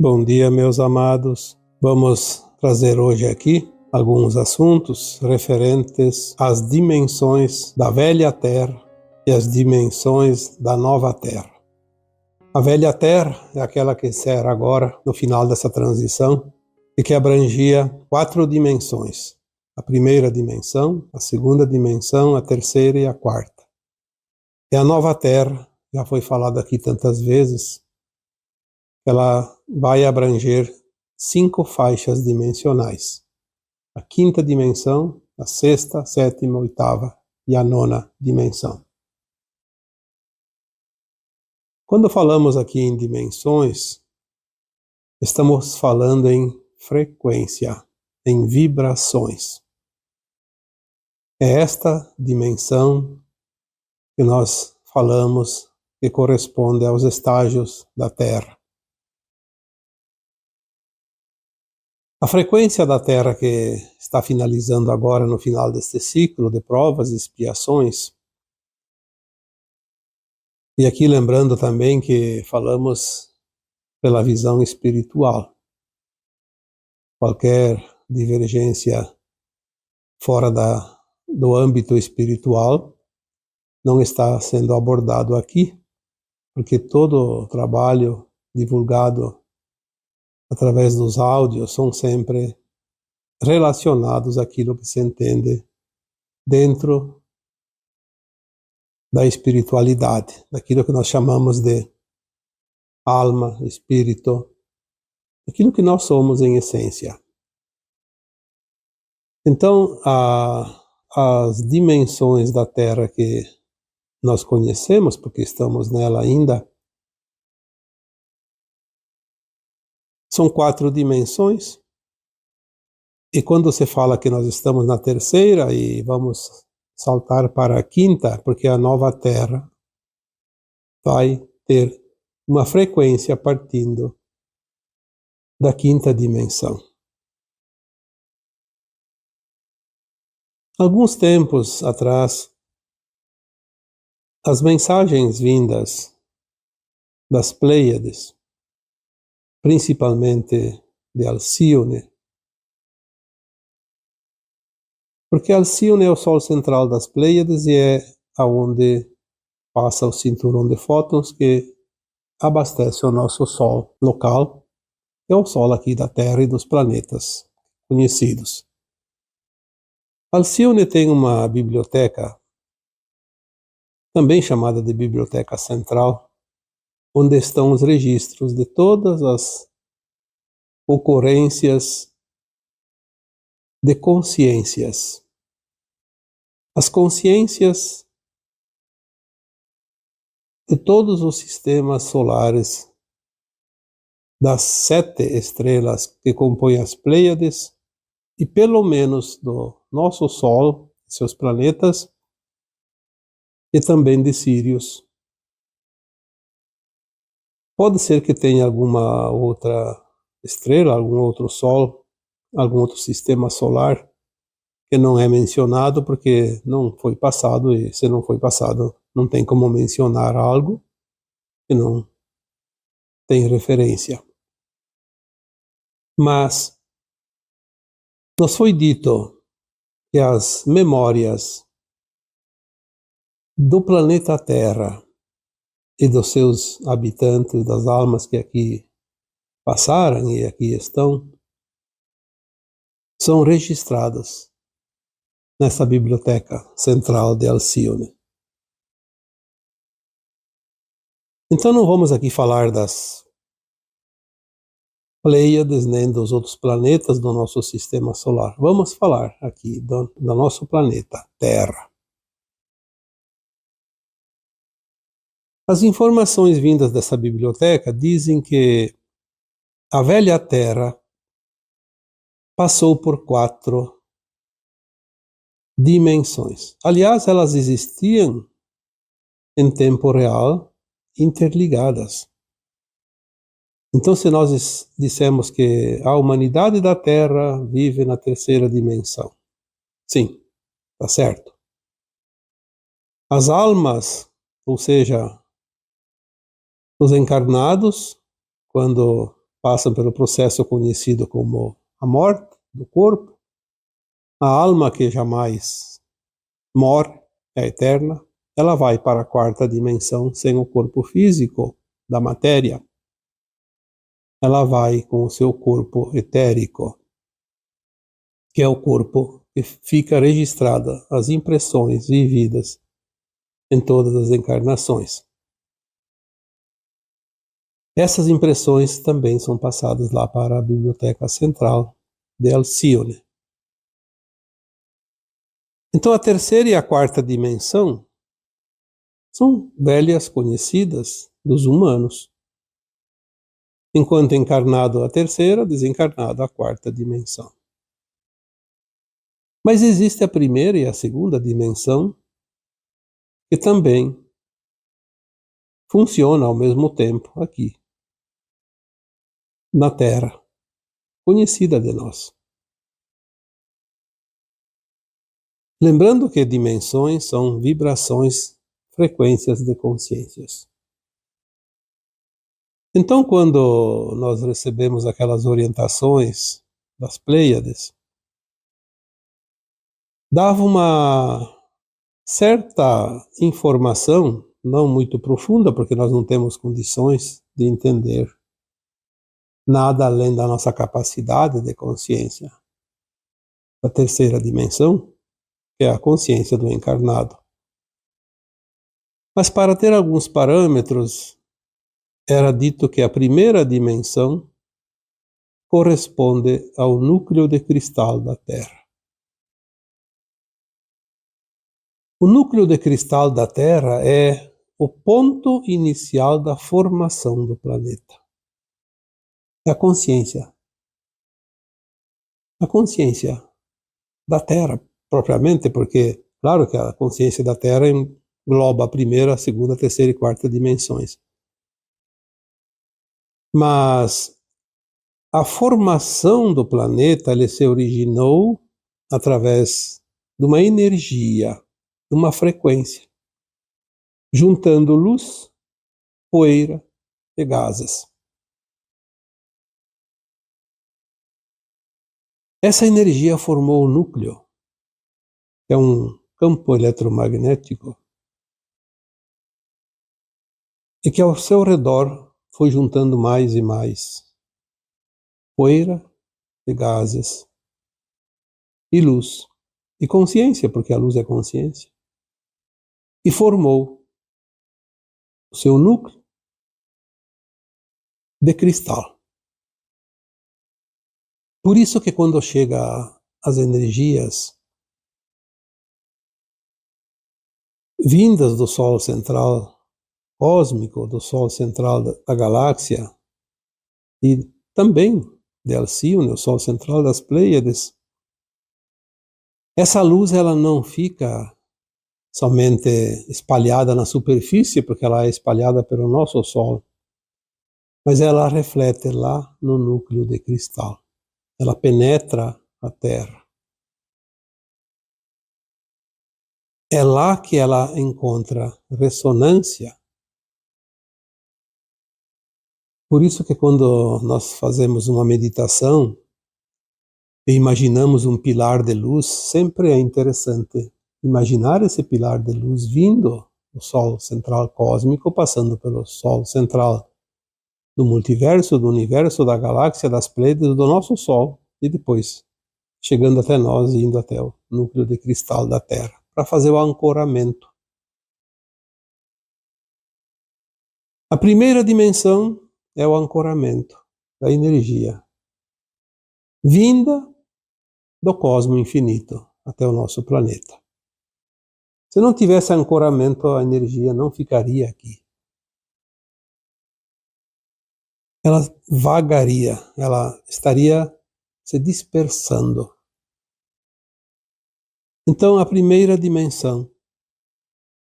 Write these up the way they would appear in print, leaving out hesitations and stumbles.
Bom dia, meus amados. Vamos trazer hoje aqui alguns assuntos referentes às dimensões da velha terra e às dimensões da nova terra. A velha terra é aquela que será agora no final dessa transição e que abrangia 4 dimensões. A primeira dimensão, a segunda dimensão, a terceira e a quarta. E a nova terra, já foi falado aqui tantas vezes, ela vai abranger 5 faixas dimensionais. A quinta dimensão, a sexta, a sétima, a oitava e a nona dimensão. Quando falamos aqui em dimensões, estamos falando em frequência, em vibrações. É esta dimensão que nós falamos que corresponde aos estágios da Terra. A frequência da Terra que está finalizando agora no final deste ciclo de provas e expiações, e aqui lembrando também que falamos pela visão espiritual. Qualquer divergência fora do âmbito espiritual não está sendo abordado aqui, porque todo o trabalho divulgado através dos áudios são sempre relacionados àquilo que se entende dentro da espiritualidade, daquilo que nós chamamos de alma, espírito, aquilo que nós somos em essência. Então, as dimensões da Terra que nós conhecemos, porque estamos nela ainda, são 4 dimensões. E quando se fala que nós estamos na terceira e vamos saltar para a quinta, porque a nova Terra vai ter uma frequência partindo da quinta dimensão. Alguns tempos atrás, as mensagens vindas das Pleiades, principalmente de Alcíone, porque Alcíone é o Sol central das Pleiades e é aonde passa o cinturão de fótons que abastece o nosso Sol local, que é o Sol aqui da Terra e dos planetas conhecidos. Alcíone tem uma biblioteca, também chamada de Biblioteca Central, onde estão os registros de todas as ocorrências de consciências. As consciências de todos os sistemas solares, das 7 estrelas que compõem as Pleiades, e pelo menos do nosso Sol, seus planetas, e também de Sírius. Pode ser que tenha alguma outra estrela, algum outro Sol, algum outro sistema solar que não é mencionado porque não foi passado, e se não foi passado não tem como mencionar algo que não tem referência. Mas nos foi dito que as memórias do planeta Terra e dos seus habitantes, das almas que aqui passaram e aqui estão, são registradas nessa biblioteca central de Alcíone. Então não vamos aqui falar das Pleiades nem dos outros planetas do nosso sistema solar. Vamos falar aqui do nosso planeta Terra. As informações vindas dessa biblioteca dizem que a velha Terra passou por 4 dimensões. Aliás, elas existiam em tempo real, interligadas. Então, se nós dissemos que a humanidade da Terra vive na terceira dimensão, sim, está certo. As almas, ou seja, os encarnados, quando passam pelo processo conhecido como a morte do corpo. A alma, que jamais morre, é eterna, ela vai para a quarta dimensão sem o corpo físico da matéria. Ela vai com o seu corpo etérico, que é o corpo que fica registrada as impressões vividas em todas as encarnações. Essas impressões também são passadas lá para a Biblioteca Central de Alcione. Então a terceira e a quarta dimensão são velhas conhecidas dos humanos. Enquanto encarnado a terceira, desencarnado a quarta dimensão. Mas existe a primeira e a segunda dimensão, que também funciona ao mesmo tempo aqui, na Terra, conhecida de nós. Lembrando que dimensões são vibrações, frequências de consciências. Então, quando nós recebemos aquelas orientações das Pleiades, dava uma certa informação, não muito profunda, porque nós não temos condições de entender nada além da nossa capacidade de consciência. A terceira dimensão, que é a consciência do encarnado. Mas para ter alguns parâmetros, era dito que a primeira dimensão corresponde ao núcleo de cristal da Terra. O núcleo de cristal da Terra é o ponto inicial da formação do planeta. É a consciência. A consciência da Terra, propriamente, porque, claro que a consciência da Terra engloba a primeira, a segunda, a terceira e quarta dimensões. Mas a formação do planeta, ele se originou através de uma energia, de uma frequência, juntando luz, poeira e gases. Essa energia formou o núcleo, que é um campo eletromagnético, e que ao seu redor foi juntando mais e mais poeira e gases, e luz, e consciência, porque a luz é consciência, e formou o seu núcleo de cristal. Por isso que quando chega as energias vindas do Sol central cósmico, do Sol central da galáxia, e também de Alcione, o Sol central das Pleiades, essa luz ela não fica somente espalhada na superfície, porque ela é espalhada pelo nosso Sol, mas ela reflete lá no núcleo de cristal. Ela penetra a Terra. É lá que ela encontra ressonância. Por isso que quando nós fazemos uma meditação e imaginamos um pilar de luz, sempre é interessante imaginar esse pilar de luz vindo do Sol central cósmico, passando pelo Sol central do multiverso, do universo, da galáxia, das Pleiades, do nosso Sol, e depois chegando até nós e indo até o núcleo de cristal da Terra, para fazer o ancoramento. A primeira dimensão é o ancoramento da energia, vinda do cosmo infinito até o nosso planeta. Se não tivesse ancoramento, a energia não ficaria aqui. Ela vagaria, ela estaria se dispersando. Então, a primeira dimensão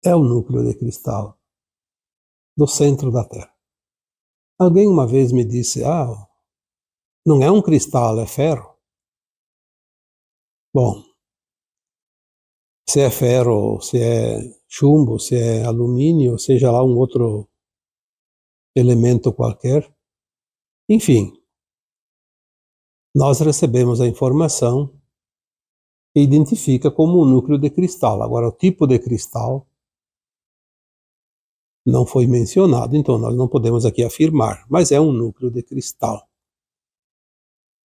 é o núcleo de cristal do centro da Terra. Alguém uma vez me disse, não é um cristal, é ferro. Bom, se é ferro, se é chumbo, se é alumínio, seja lá um outro elemento qualquer, enfim, nós recebemos a informação que identifica como um núcleo de cristal. Agora, o tipo de cristal não foi mencionado, então nós não podemos aqui afirmar, mas é um núcleo de cristal.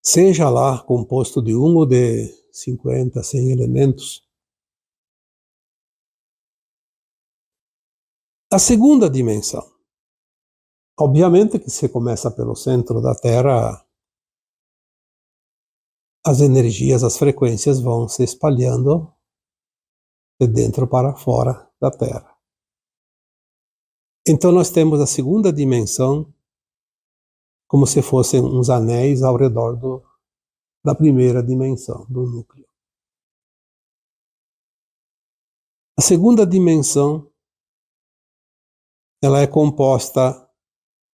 Seja lá composto de 1 ou de 50, 100 elementos. A segunda dimensão. Obviamente que se começa pelo centro da Terra, as energias, as frequências vão se espalhando de dentro para fora da Terra. Então nós temos a segunda dimensão como se fossem uns anéis ao redor da primeira dimensão, do núcleo. A segunda dimensão, ela é composta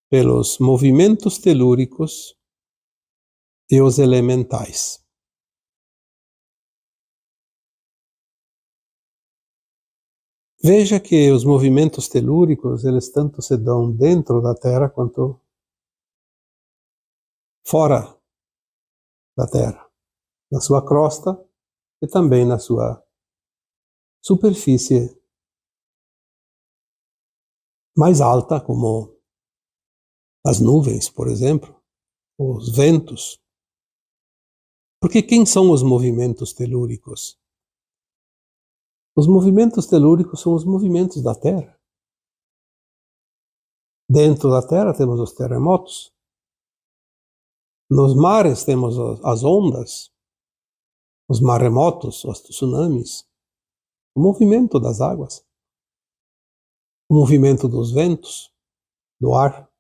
pelos movimentos telúricos e os elementais. Veja que os movimentos telúricos, eles tanto se dão dentro da Terra quanto fora da Terra, na sua crosta e também na sua superfície mais alta, como as nuvens, por exemplo, os ventos. Porque quem são os movimentos telúricos? Os movimentos telúricos são os movimentos da Terra. Dentro da Terra temos os terremotos. Nos mares temos as ondas, os maremotos, os tsunamis, o movimento das águas, o movimento dos ventos, do ar,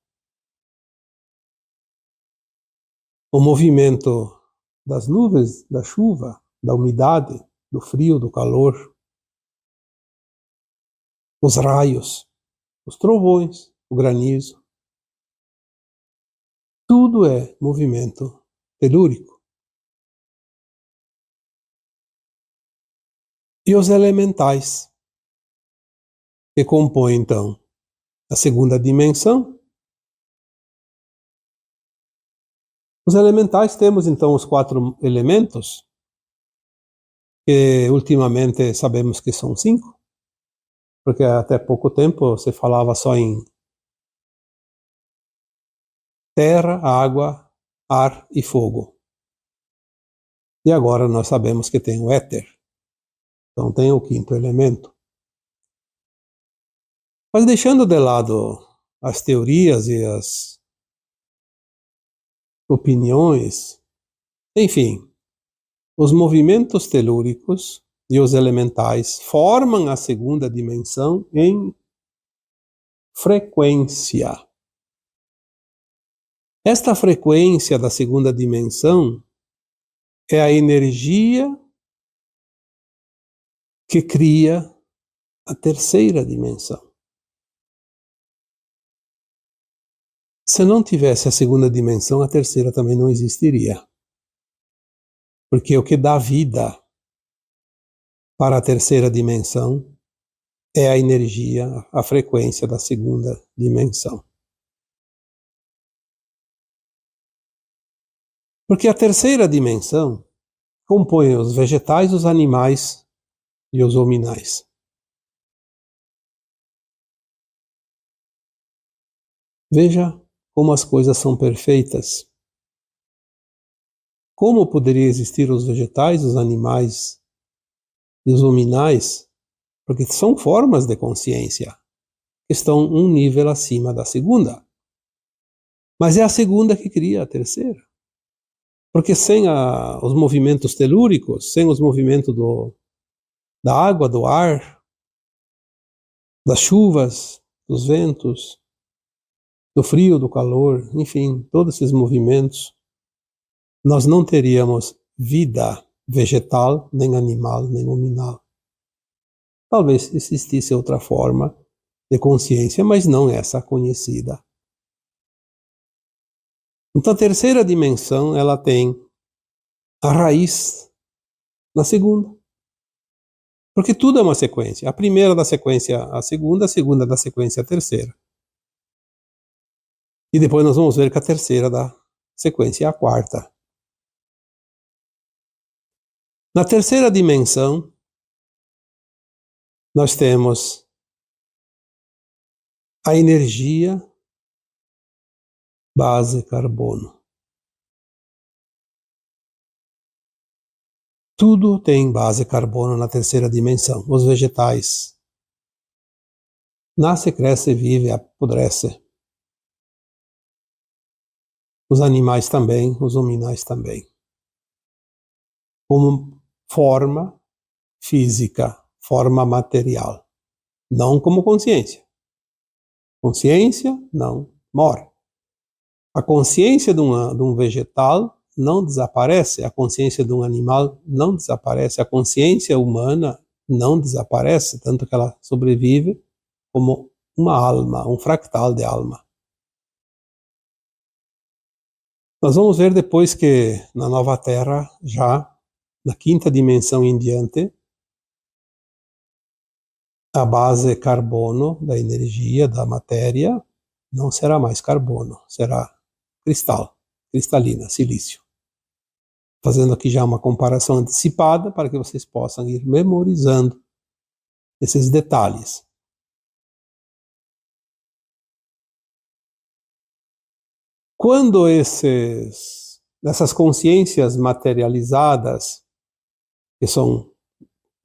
o movimento das nuvens, da chuva, da umidade, do frio, do calor, os raios, os trovões, o granizo. Tudo é movimento telúrico. E os elementais, que compõem, então, a segunda dimensão. Os elementais, temos, então, os 4 elementos, que ultimamente sabemos que são 5, porque até pouco tempo se falava só em terra, água, ar e fogo. E agora nós sabemos que tem o éter. Então tem o 5º elemento. Mas deixando de lado as teorias e as opiniões, enfim, os movimentos telúricos e os elementais formam a segunda dimensão em frequência. Esta frequência da segunda dimensão é a energia que cria a terceira dimensão. Se não tivesse a segunda dimensão, a terceira também não existiria. Porque o que dá vida para a terceira dimensão é a energia, a frequência da segunda dimensão. Porque a terceira dimensão compõe os vegetais, os animais e os hominais. Veja como as coisas são perfeitas. Como poderia existir os vegetais, os animais e os hominais? Porque são formas de consciência que estão um nível acima da segunda. Mas é a segunda que cria a terceira. Porque sem os movimentos telúricos, sem os movimentos da água, do ar, das chuvas, dos ventos, do frio, do calor, enfim, todos esses movimentos, nós não teríamos vida vegetal, nem animal, nem hominal. Talvez existisse outra forma de consciência, mas não essa conhecida. Então a terceira dimensão, ela tem a raiz na segunda. Porque tudo é uma sequência. A primeira da sequência a segunda da sequência a terceira. E depois nós vamos ver que a terceira da sequência é a quarta. Na terceira dimensão, nós temos a energia base carbono. Tudo tem base carbono na terceira dimensão. Os vegetais nasce, cresce, vive, apodrece. Os animais também, os hominais também. Como forma física, forma material. Não como consciência. Consciência não morre. A consciência de um vegetal não desaparece, a consciência de um animal não desaparece, a consciência humana não desaparece, tanto que ela sobrevive como uma alma, um fractal de alma. Nós vamos ver depois que na nova Terra, já na quinta dimensão em diante, a base carbono da energia, da matéria, não será mais carbono, será cristal, cristalina, silício. Fazendo aqui já uma comparação antecipada para que vocês possam ir memorizando esses detalhes. Quando essas consciências materializadas, que são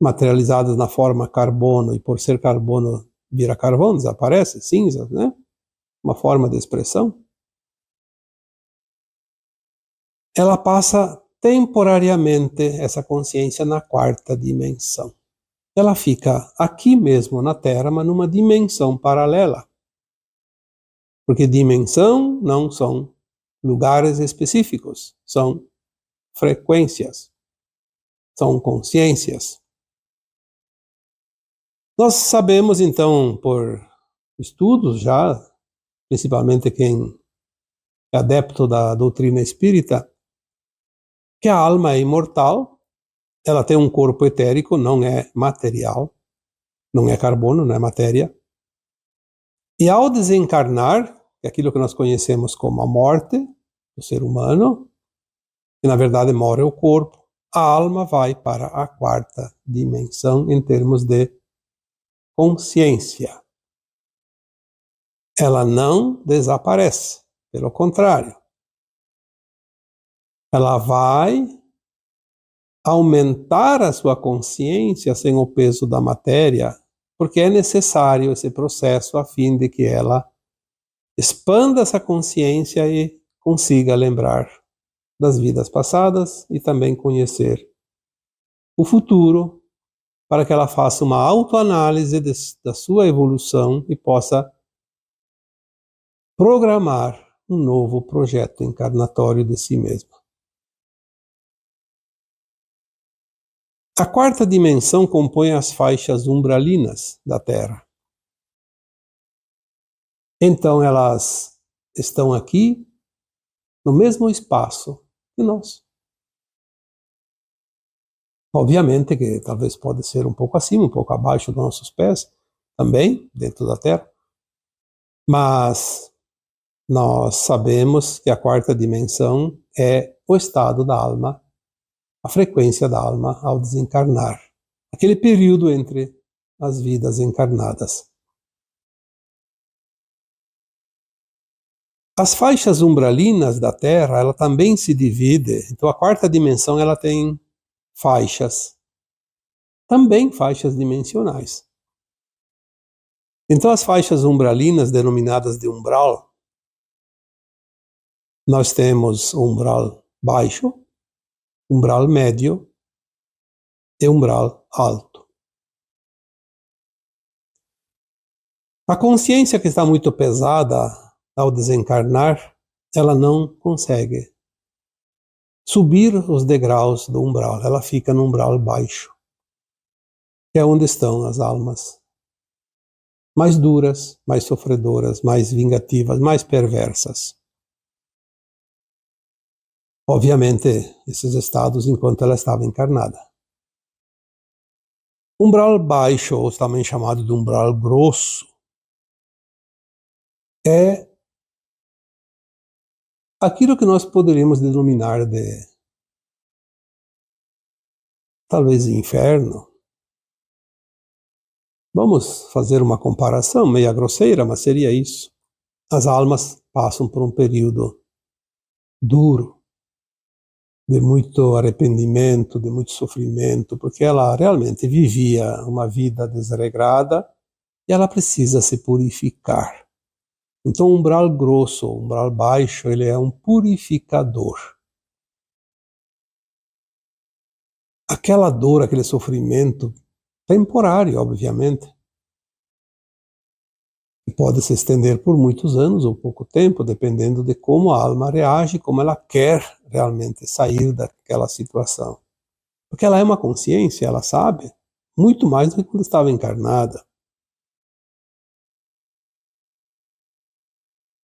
materializadas na forma carbono, e por ser carbono vira carvão, desaparece, cinza, né? Uma forma de expressão. Ela passa temporariamente essa consciência na quarta dimensão. Ela fica aqui mesmo na Terra, mas numa dimensão paralela. Porque dimensão não são lugares específicos, são frequências, são consciências. Nós sabemos então, por estudos já, principalmente quem é adepto da doutrina espírita, que a alma é imortal, ela tem um corpo etérico, não é material, não é carbono, não é matéria. E ao desencarnar, é aquilo que nós conhecemos como a morte do ser humano, que na verdade morre o corpo, a alma vai para a quarta dimensão em termos de consciência. Ela não desaparece, pelo contrário. Ela vai aumentar a sua consciência sem o peso da matéria, porque é necessário esse processo a fim de que ela expanda essa consciência e consiga lembrar das vidas passadas e também conhecer o futuro, para que ela faça uma autoanálise da sua evolução e possa programar um novo projeto encarnatório de si mesma. A quarta dimensão compõe as faixas umbralinas da Terra. Então elas estão aqui no mesmo espaço que nós. Obviamente que talvez pode ser um pouco acima, um pouco abaixo dos nossos pés, também, dentro da Terra. Mas nós sabemos que a quarta dimensão é o estado da alma, a frequência da alma ao desencarnar. Aquele período entre as vidas encarnadas. As faixas umbralinas da Terra, ela também se divide. Então a quarta dimensão ela tem faixas, também faixas dimensionais. Então as faixas umbralinas, denominadas de umbral, nós temos umbral baixo, umbral médio e umbral alto. A consciência que está muito pesada ao desencarnar, ela não consegue subir os degraus do umbral, ela fica no umbral baixo, que é onde estão as almas mais duras, mais sofredoras, mais vingativas, mais perversas. Obviamente, esses estados enquanto ela estava encarnada. Umbral baixo, ou também chamado de umbral grosso, é aquilo que nós poderíamos denominar de talvez inferno. Vamos fazer uma comparação meia grosseira, mas seria isso. As almas passam por um período duro, de muito arrependimento, de muito sofrimento, porque ela realmente vivia uma vida desregrada e ela precisa se purificar. Então, o umbral grosso, o umbral baixo, ele é um purificador. Aquela dor, aquele sofrimento, temporário, obviamente, que pode se estender por muitos anos ou pouco tempo, dependendo de como a alma reage, como ela quer realmente sair daquela situação. Porque ela é uma consciência, ela sabe muito mais do que quando estava encarnada.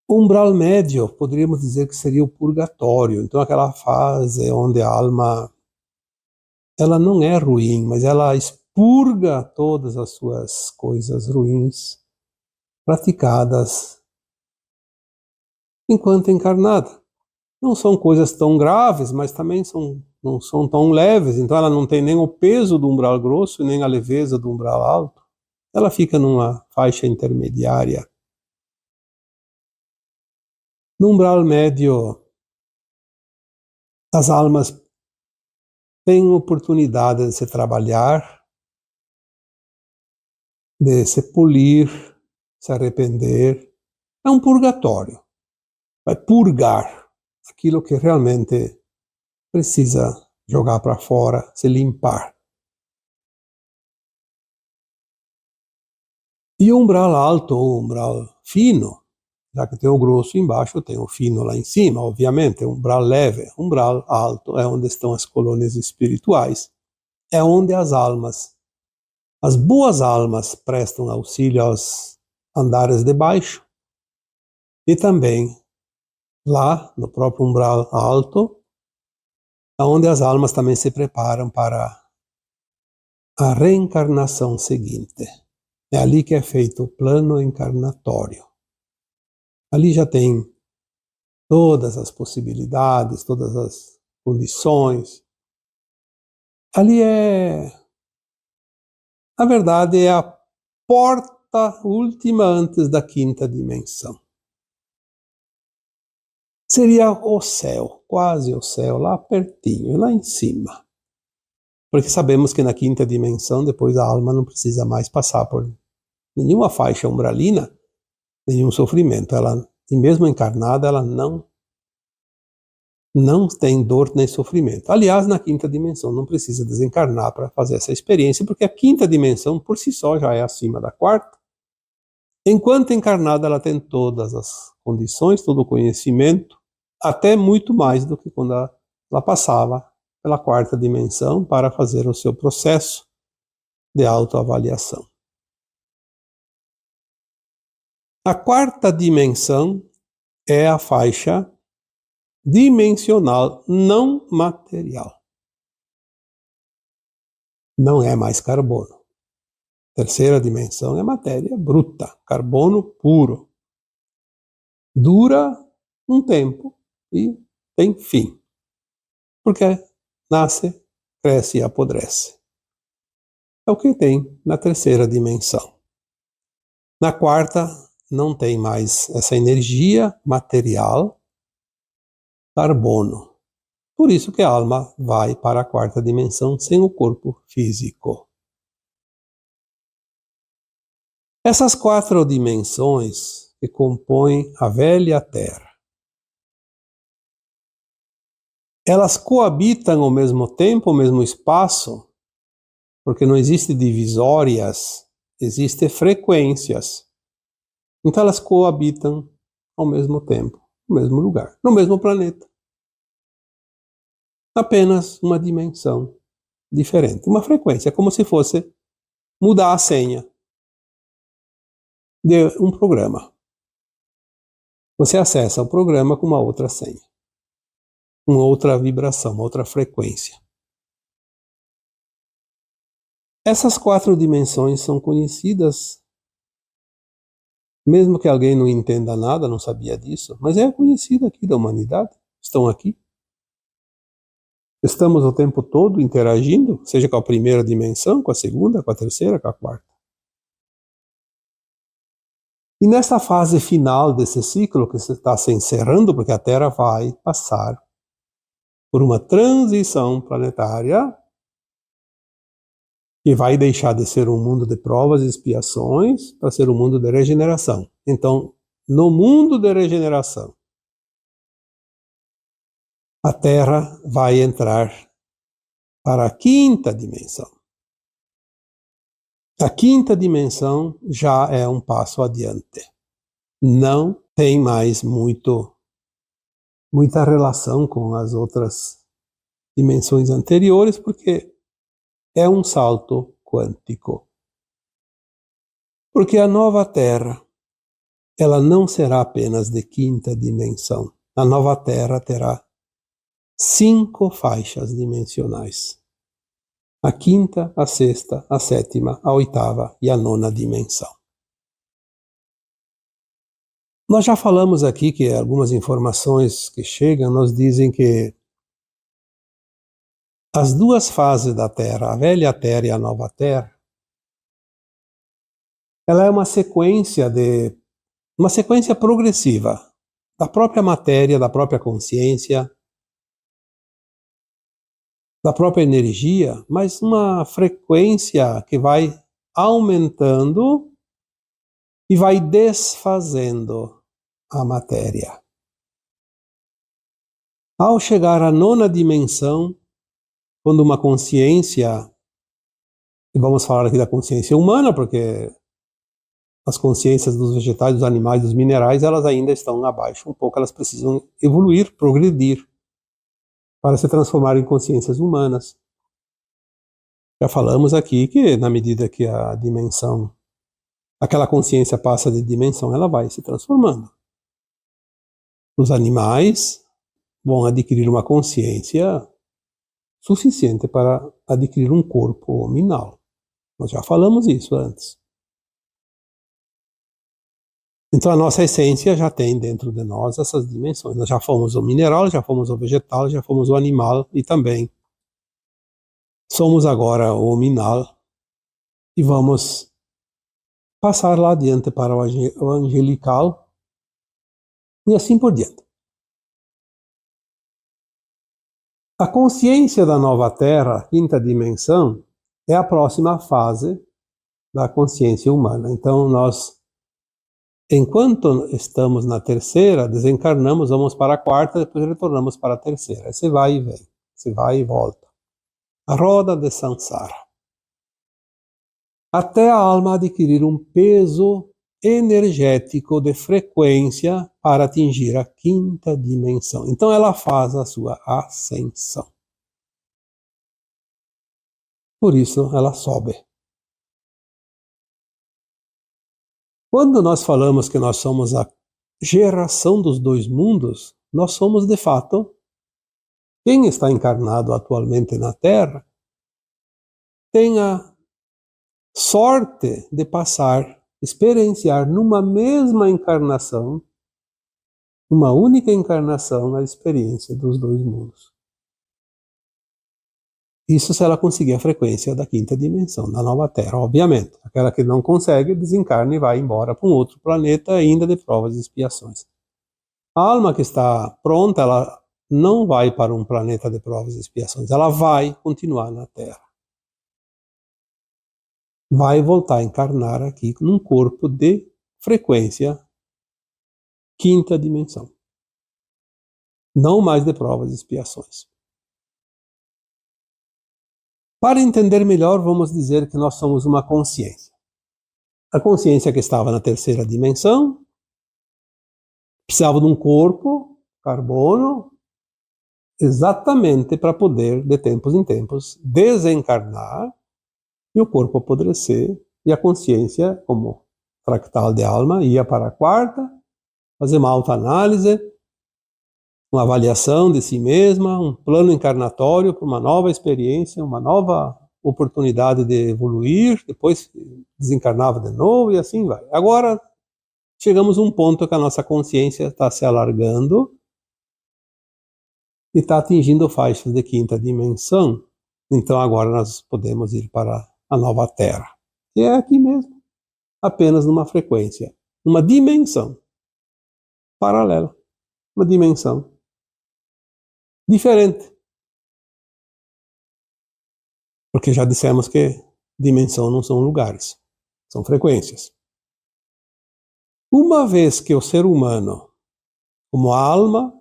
O umbral médio, poderíamos dizer que seria o purgatório. Então, aquela fase onde a alma, ela não é ruim, mas ela expurga todas as suas coisas ruins praticadas enquanto encarnada. Não são coisas tão graves, mas também não são tão leves. Então, ela não tem nem o peso do umbral grosso, nem a leveza do umbral alto. Ela fica numa faixa intermediária. No umbral médio, as almas têm oportunidade de se trabalhar, de se polir, se arrepender. É um purgatório. Vai purgar aquilo que realmente precisa jogar para fora, se limpar. E o umbral alto ou umbral fino, já que tem o grosso embaixo, tem o fino lá em cima, obviamente, umbral leve. Umbral alto é onde estão as colônias espirituais. É onde as almas, as boas almas, prestam auxílio aos andares de baixo. E também lá, no próprio umbral alto, é onde as almas também se preparam para a reencarnação seguinte. É ali que é feito o plano encarnatório. Ali já tem todas as possibilidades, todas as condições. Ali na verdade, é a porta última antes da quinta dimensão. Seria o céu, quase o céu, lá pertinho, lá em cima. Porque sabemos que na quinta dimensão, depois a alma não precisa mais passar por nenhuma faixa umbralina, nenhum sofrimento. Ela, e mesmo encarnada, ela não tem dor nem sofrimento. Aliás, na quinta dimensão não precisa desencarnar para fazer essa experiência, porque a quinta dimensão por si só já é acima da quarta. Enquanto encarnada, ela tem todas as condições, todo o conhecimento, até muito mais do que quando ela passava pela quarta dimensão para fazer o seu processo de autoavaliação. A quarta dimensão é a faixa dimensional não material. Não é mais carbono. Terceira dimensão é matéria bruta, carbono puro. Dura um tempo e tem fim. Porque nasce, cresce e apodrece. É o que tem na terceira dimensão. Na quarta, não tem mais essa energia material, carbono. Por isso que a alma vai para a quarta dimensão sem o corpo físico. Essas quatro dimensões que compõem a velha Terra, elas coabitam ao mesmo tempo, ao mesmo espaço, porque não existe divisórias, existem frequências. Então elas coabitam ao mesmo tempo, no mesmo lugar, no mesmo planeta. Apenas uma dimensão diferente, uma frequência, como se fosse mudar a senha de um programa. Você acessa o programa com uma outra senha, uma outra vibração, uma outra frequência. Essas quatro dimensões são conhecidas, mesmo que alguém não entenda nada, não sabia disso, mas é conhecida aqui da humanidade, estão aqui. Estamos o tempo todo interagindo, seja com a primeira dimensão, com a segunda, com a terceira, com a quarta. E nessa fase final desse ciclo, que está se encerrando, porque a Terra vai passar por uma transição planetária, que vai deixar de ser um mundo de provas e expiações para ser um mundo de regeneração. Então, no mundo de regeneração, a Terra vai entrar para a quinta dimensão. A quinta dimensão já é um passo adiante. Não tem mais muita relação com as outras dimensões anteriores, porque é um salto quântico. Porque a nova Terra, ela não será apenas de quinta dimensão. A nova Terra terá 5 faixas dimensionais. A quinta, a sexta, a sétima, a oitava e a nona dimensão. Nós já falamos aqui que algumas informações que chegam nos dizem que as duas fases da Terra, a velha Terra e a nova Terra, ela é uma sequência progressiva da própria matéria, da própria consciência, da própria energia, mas uma frequência que vai aumentando e vai desfazendo a matéria. Ao chegar à nona dimensão, quando uma consciência, e vamos falar aqui da consciência humana, porque as consciências dos vegetais, dos animais, dos minerais, elas ainda estão abaixo um pouco, elas precisam evoluir, progredir, para se transformar em consciências humanas. Já falamos aqui que na medida que a dimensão, aquela consciência passa de dimensão, ela vai se transformando. Os animais vão adquirir uma consciência suficiente para adquirir um corpo hominal. Nós já falamos isso antes. Então a nossa essência já tem dentro de nós essas dimensões. Nós já fomos o mineral, já fomos o vegetal, já fomos o animal e também somos agora o hominal e vamos passar lá adiante para o angelical e assim por diante. A consciência da nova Terra, quinta dimensão, é a próxima fase da consciência humana. Então nós, enquanto estamos na terceira, desencarnamos, vamos para a quarta, depois retornamos para a terceira. Você vai e vem, você vai e volta. A roda de Sansara. Até a alma adquirir um peso energético de frequência para atingir a quinta dimensão. Então ela faz a sua ascensão. Por isso ela sobe. Quando nós falamos que nós somos a geração dos dois mundos, nós somos de fato quem está encarnado atualmente na Terra tem a sorte de experienciar numa mesma encarnação, uma única encarnação, a experiência dos dois mundos. Isso se ela conseguir a frequência da quinta dimensão, da nova Terra, obviamente. Aquela que não consegue, desencarna e vai embora para um outro planeta ainda de provas e expiações. A alma que está pronta, ela não vai para um planeta de provas e expiações, ela vai continuar na Terra. Vai voltar a encarnar aqui num corpo de frequência quinta dimensão. Não mais de provas e expiações. Para entender melhor, vamos dizer que nós somos uma consciência. A consciência que estava na terceira dimensão precisava de um corpo, carbono, exatamente para poder, de tempos em tempos, desencarnar e o corpo apodrecer, e a consciência, como fractal de alma, ia para a quarta, fazer uma autoanálise, uma avaliação de si mesma, um plano encarnatório para uma nova experiência, uma nova oportunidade de evoluir, depois desencarnava de novo e assim vai. Agora chegamos a um ponto que a nossa consciência está se alargando e está atingindo faixas de quinta dimensão. Então agora nós podemos ir para a nova Terra. E é aqui mesmo, apenas numa frequência, uma dimensão paralela, uma dimensão diferente. Porque já dissemos que dimensão não são lugares, são frequências. Uma vez que o ser humano, como alma,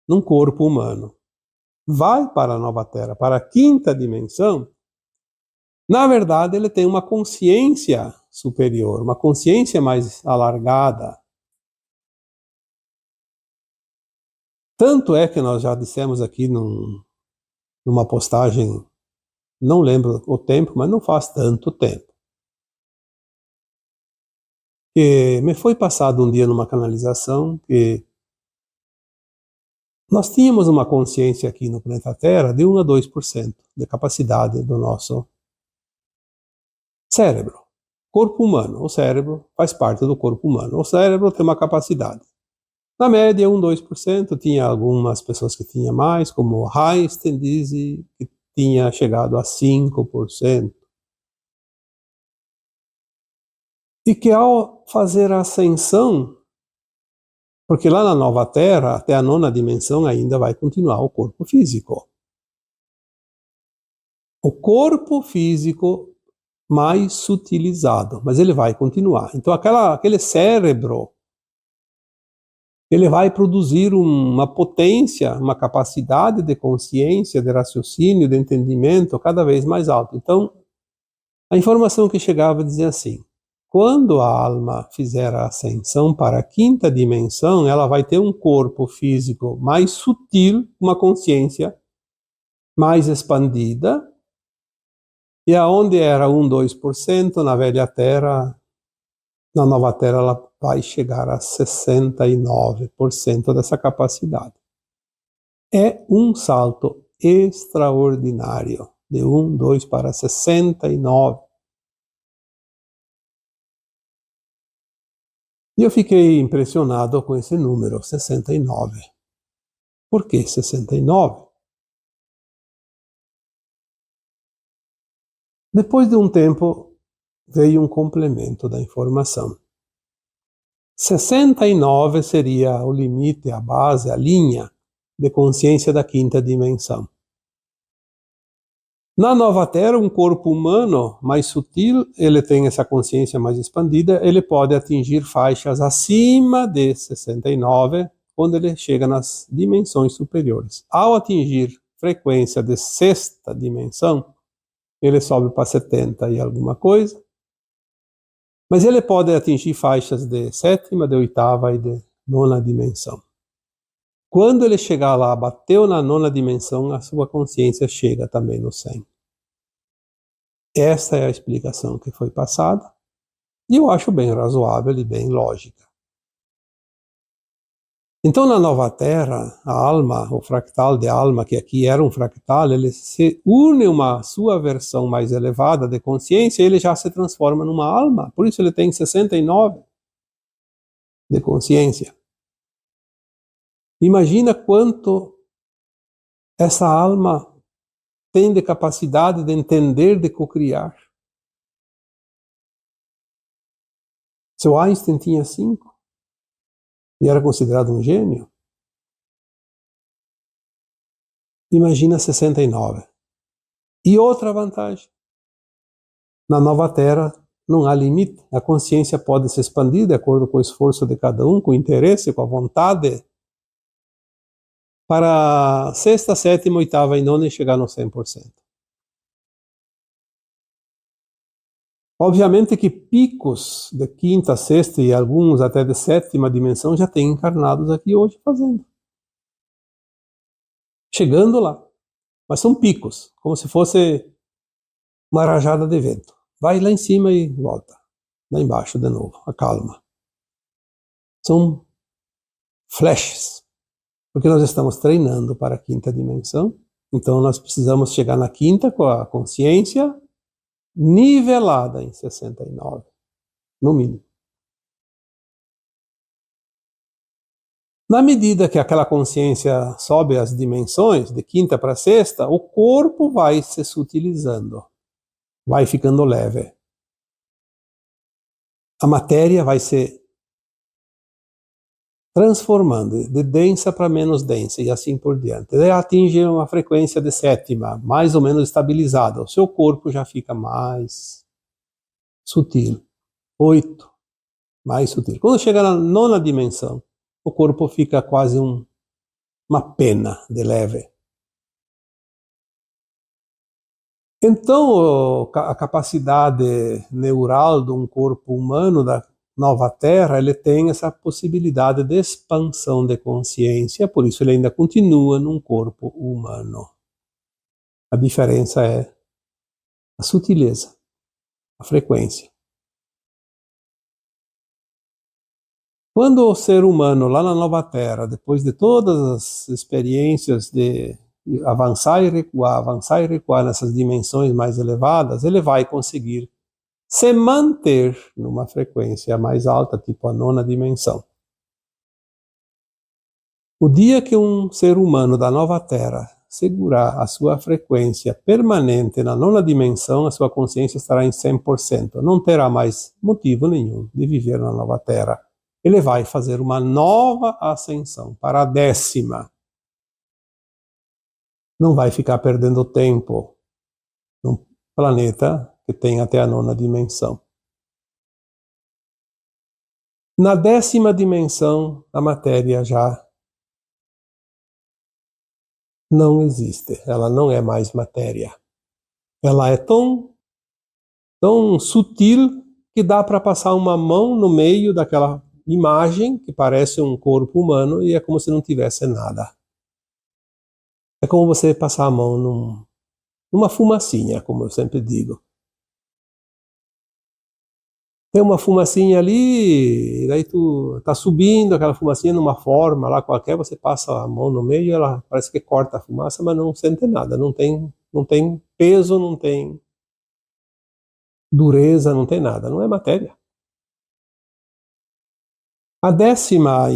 num corpo humano, vai para a nova Terra, para a quinta dimensão, na verdade ele tem uma consciência superior, uma consciência mais alargada. Tanto é que nós já dissemos aqui numa postagem, não lembro o tempo, mas não faz tanto tempo, que me foi passado um dia numa canalização que nós tínhamos uma consciência aqui no planeta Terra de 1 a 2% de capacidade do nosso cérebro. Corpo humano, o cérebro faz parte do corpo humano. O cérebro tem uma capacidade. Na média, 1 a 2%, tinha algumas pessoas que tinham mais, como Einstein diz que tinha chegado a 5%. E que ao fazer a ascensão, porque lá na nova Terra, até a nona dimensão ainda vai continuar o corpo físico. O corpo físico mais sutilizado, mas ele vai continuar. Então aquele cérebro, ele vai produzir uma potência, uma capacidade de consciência, de raciocínio, de entendimento cada vez mais alta. Então, a informação que chegava dizia assim: quando a alma fizer a ascensão para a quinta dimensão, ela vai ter um corpo físico mais sutil, uma consciência mais expandida, e aonde era 1, 2%, na velha Terra, na nova Terra ela vai chegar a 69% dessa capacidade. É um salto extraordinário, de 1, 2 para 69. E eu fiquei impressionado com esse número, 69. Por que 69? Depois de um tempo, veio um complemento da informação. 69 seria o limite, a base, a linha de consciência da quinta dimensão. Na nova Terra, um corpo humano mais sutil, ele tem essa consciência mais expandida, ele pode atingir faixas acima de 69, quando ele chega nas dimensões superiores. Ao atingir frequência de sexta dimensão, ele sobe para 70 e alguma coisa, mas ele pode atingir faixas de sétima, de oitava e de nona dimensão. Quando ele chegar lá, bateu na nona dimensão, a sua consciência chega também no 100. Esta é a explicação que foi passada, e eu acho bem razoável e bem lógica. Então, na nova Terra, a alma, o fractal de alma, que aqui era um fractal, ele se une a uma sua versão mais elevada de consciência, ele já se transforma numa alma. Por isso ele tem 69 de consciência. Imagina quanto essa alma tem de capacidade de entender, de cocriar. Seu Einstein tinha 5 e era considerado um gênio. Imagina 69. E outra vantagem: na nova Terra não há limite. A consciência pode se expandir de acordo com o esforço de cada um, com o interesse, com a vontade, para sexta, sétima, oitava e nona e chegar no 100%. Obviamente que picos de quinta, sexta e alguns até de sétima dimensão já tem encarnados aqui hoje fazendo. Chegando lá. Mas são picos, como se fosse uma rajada de vento. Vai lá em cima e volta. Lá embaixo de novo, acalma. São flashes, porque nós estamos treinando para a quinta dimensão. Então nós precisamos chegar na quinta com a consciência nivelada em 69, no mínimo. Na medida que aquela consciência sobe as dimensões, de quinta para sexta, o corpo vai se sutilizando, vai ficando leve. A matéria vai se transformando de densa para menos densa e assim por diante. Daí atinge uma frequência de sétima, mais ou menos estabilizada. O seu corpo já fica mais sutil. 8, mais sutil. Quando chega na nona dimensão, o corpo fica quase uma pena de leve. Então, a capacidade neural de um corpo humano, da nova Terra, ele tem essa possibilidade de expansão de consciência, por isso ele ainda continua num corpo humano. A diferença é a sutileza, a frequência. Quando o ser humano, lá na nova Terra, depois de todas as experiências de avançar e recuar nessas dimensões mais elevadas, ele vai conseguir se manter numa frequência mais alta, tipo a nona dimensão. O dia que um ser humano da nova Terra segurar a sua frequência permanente na nona dimensão, a sua consciência estará em 100%. Não terá mais motivo nenhum de viver na nova Terra. Ele vai fazer uma nova ascensão para a 10ª. Não vai ficar perdendo tempo num planeta que tem até a nona dimensão. Na 10ª dimensão, a matéria já não existe. Ela não é mais matéria. Ela é tão sutil que dá para passar uma mão no meio daquela imagem que parece um corpo humano e é como se não tivesse nada. É como você passar a mão numa fumacinha, como eu sempre digo. Tem uma fumacinha ali, e daí tu tá subindo aquela fumacinha numa forma lá qualquer, você passa a mão no meio e ela parece que corta a fumaça, mas não sente nada, não tem peso, não tem dureza, não tem nada, não é matéria. A 10ª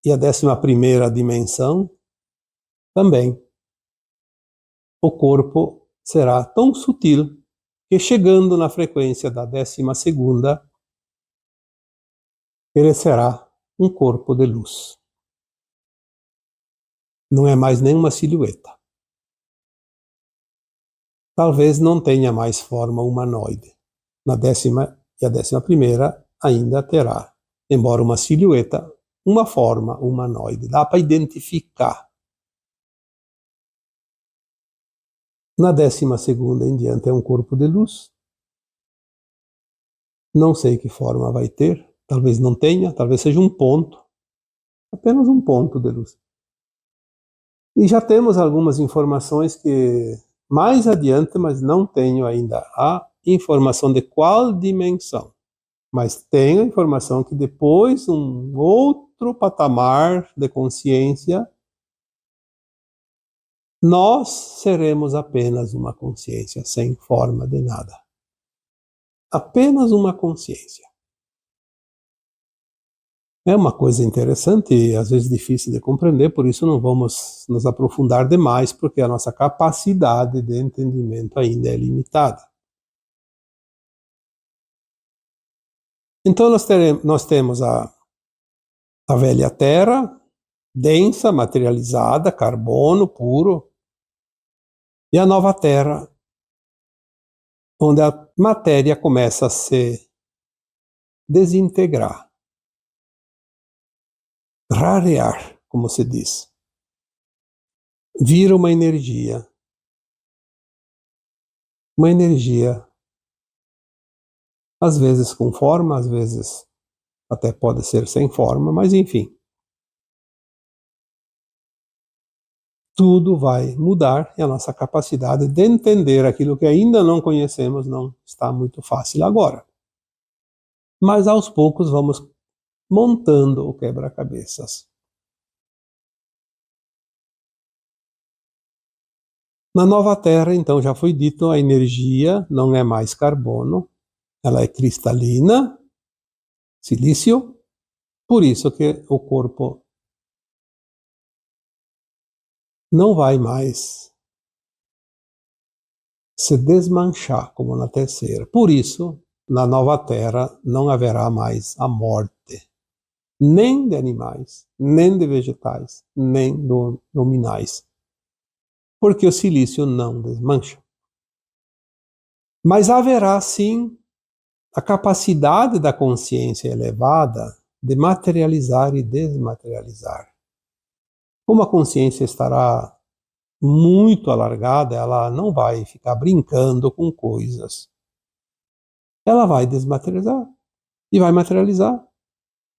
e a 11ª dimensão também. O corpo será tão sutil que, chegando na frequência da 12ª, ele será um corpo de luz. Não é mais nenhuma silhueta. Talvez não tenha mais forma humanoide. Na 10ª e a 11ª ainda terá, embora uma silhueta, uma forma humanoide. Dá para identificar. Na 12ª em diante é um corpo de luz. Não sei que forma vai ter. Talvez não tenha, talvez seja um ponto. Apenas um ponto de luz. E já temos algumas informações que mais adiante, mas não tenho ainda a informação de qual dimensão. Mas tenho a informação que depois um outro patamar de consciência, nós seremos apenas uma consciência sem forma de nada. Apenas uma consciência. É uma coisa interessante e às vezes difícil de compreender, por isso não vamos nos aprofundar demais, porque a nossa capacidade de entendimento ainda é limitada. Então nós temos a velha Terra, densa, materializada, carbono puro, e a nova Terra, onde a matéria começa a se desintegrar, rarear, como se diz. Vira uma energia às vezes com forma, às vezes até pode ser sem forma, mas enfim. Tudo vai mudar e a nossa capacidade de entender aquilo que ainda não conhecemos não está muito fácil agora. Mas aos poucos vamos montando o quebra-cabeças. Na nova Terra, então, já foi dito, a energia não é mais carbono, ela é cristalina, silício, por isso que o corpo não vai mais se desmanchar como na terceira. Por isso, na nova terra não haverá mais a morte, nem de animais, nem de vegetais, nem de nominais, porque o silício não desmancha. Mas haverá sim a capacidade da consciência elevada de materializar e desmaterializar. Como a consciência estará muito alargada, ela não vai ficar brincando com coisas. Ela vai desmaterializar e vai materializar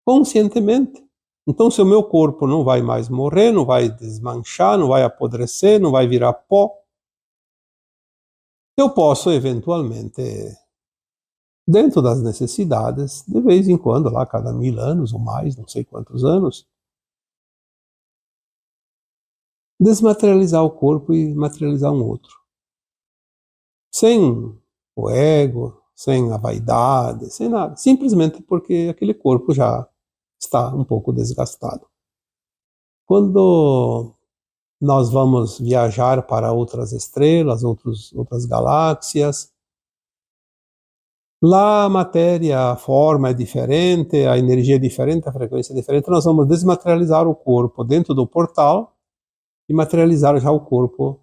conscientemente. Então, se o meu corpo não vai mais morrer, não vai desmanchar, não vai apodrecer, não vai virar pó, eu posso eventualmente, dentro das necessidades, de vez em quando, lá cada 1000 anos ou mais, não sei quantos anos, desmaterializar o corpo e materializar um outro. Sem o ego, sem a vaidade, sem nada. Simplesmente porque aquele corpo já está um pouco desgastado. Quando nós vamos viajar para outras estrelas, outras galáxias, lá a matéria, a forma é diferente, a energia é diferente, a frequência é diferente, nós vamos desmaterializar o corpo dentro do portal e materializar já o corpo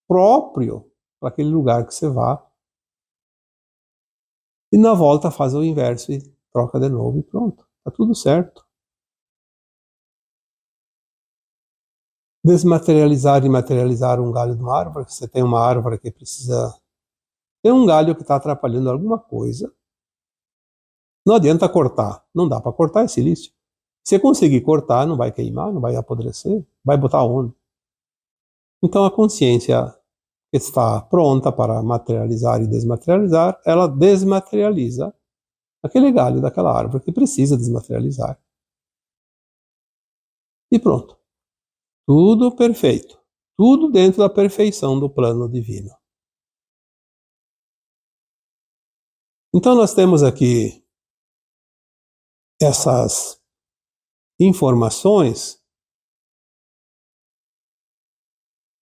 próprio para aquele lugar que você vá. E na volta faz o inverso e troca de novo e pronto. Tá tudo certo. Desmaterializar e materializar um galho de uma árvore. Você tem uma árvore que precisa... Tem um galho que está atrapalhando alguma coisa. Não adianta cortar. Não dá para cortar, é silício. Se você conseguir cortar, não vai queimar, não vai apodrecer. Vai botar onde? Então a consciência está pronta para materializar e desmaterializar. Ela desmaterializa aquele galho daquela árvore que precisa desmaterializar. E pronto. Tudo perfeito. Tudo dentro da perfeição do plano divino. Então nós temos aqui essas informações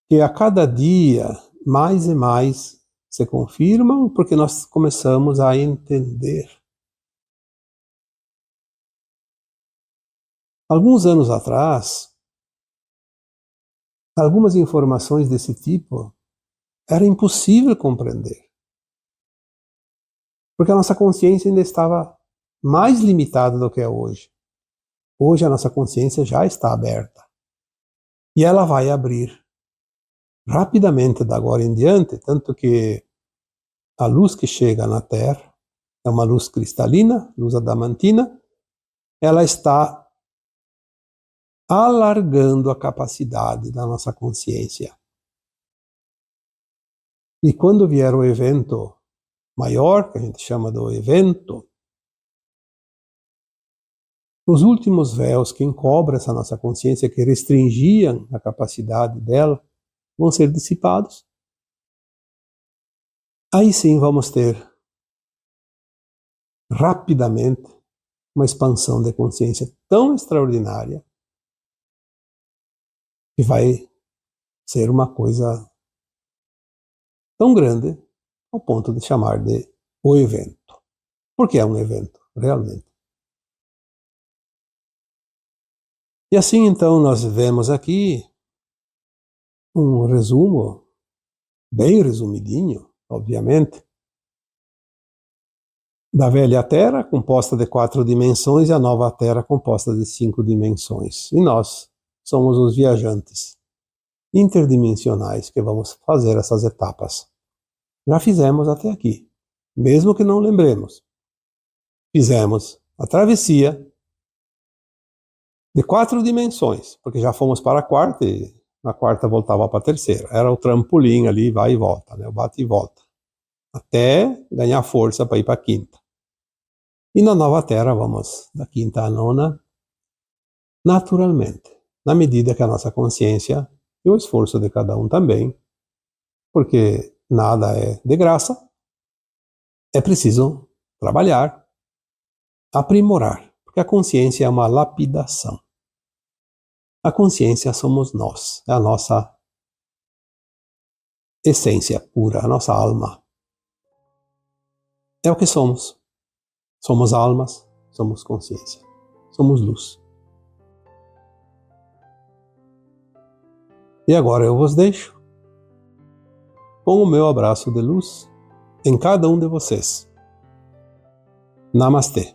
que a cada dia mais e mais se confirmam porque nós começamos a entender. Alguns anos atrás, algumas informações desse tipo era impossível compreender. Porque a nossa consciência ainda estava mais limitada do que é hoje. Hoje a nossa consciência já está aberta. E ela vai abrir rapidamente da agora em diante, tanto que a luz que chega na Terra é uma luz cristalina, luz adamantina, ela está alargando a capacidade da nossa consciência. E quando vier o evento maior, que a gente chama do evento, os últimos véus que encobrem essa nossa consciência, que restringiam a capacidade dela, vão ser dissipados. Aí sim vamos ter rapidamente uma expansão de consciência tão extraordinária que vai ser uma coisa tão grande ao ponto de chamar de o evento. Porque é um evento, realmente. E assim então nós vemos aqui um resumo, bem resumidinho, obviamente, da velha Terra, composta de 4 dimensões, e a nova Terra, composta de 5 dimensões. E nós somos os viajantes interdimensionais que vamos fazer essas etapas. Já fizemos até aqui, mesmo que não lembremos. Fizemos a travessia de 4 dimensões, porque já fomos para a quarta e na quarta voltava para a terceira. Era o trampolim ali, vai e volta, né? O bate e volta, até ganhar força para ir para a quinta. E na nova Terra vamos da quinta à nona, naturalmente, na medida que a nossa consciência e o esforço de cada um também, porque nada é de graça, é preciso trabalhar, aprimorar, porque a consciência é uma lapidação. A consciência somos nós, é a nossa essência pura, a nossa alma. É o que somos. Somos almas, somos consciência, somos luz. E agora eu vos deixo com o meu abraço de luz em cada um de vocês. Namastê.